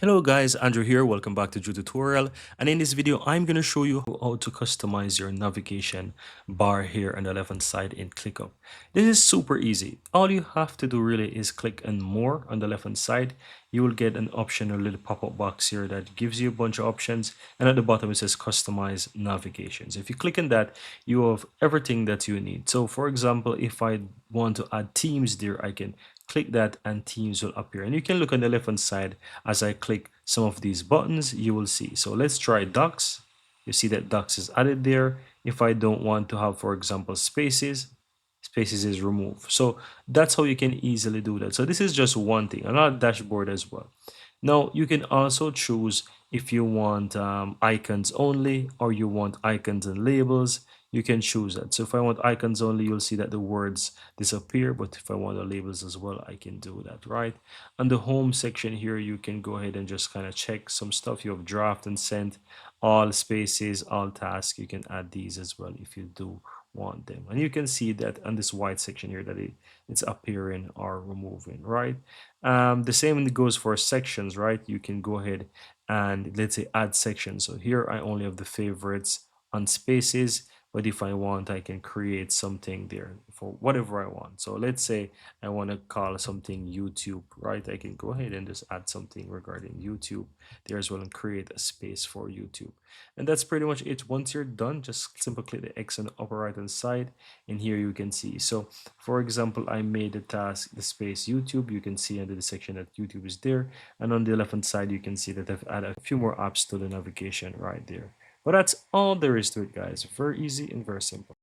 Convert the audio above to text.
Hello guys, Andrew here. Welcome back to Drew Tutorial. And in this video, I'm going to show you how to customize your navigation bar here on the left hand side in ClickUp. This is super easy. All you have to do really is click on more on the left hand side. You will get an option, a little pop-up box here that gives you a bunch of options. And at the bottom, it says customize navigation. So if you click on that, you have everything that you need. So for example, if I want to add themes there, I can click that and themes will appear, and you can look on the left hand side as I click some of these buttons. You will see. So let's try docs. You see that docs is added there. If I don't want to have, for example, spaces is removed. So that's how you can easily do that. So this is just one thing, another dashboard as well. Now you can also choose if you want icons only or you want icons and labels. You can choose that. So if I want icons only, you'll see that the words disappear, but if I want the labels as well, I can do that, right? On the home section here, you can go ahead and just kind of check some stuff. You have draft and sent, all spaces, all tasks. You can add these as well if you do want them, and you can see that on this white section here that it's appearing or removing, right? The same goes for sections, right? You can go ahead and let's say add sections. So here I only have the favorites on spaces, but if I want, I can create something there for whatever I want. So let's say I want to call something YouTube, right? I can go ahead and just add something regarding YouTube there as well and create a space for YouTube. And that's pretty much it. Once you're done, just simply click the X on the upper right hand side, and here you can see. So for example, I made the task the space YouTube. You can see under the section that YouTube is there, and on the left hand side you can see that I've added a few more apps to the navigation right there. But that's all there is to it, guys. Very easy and very simple.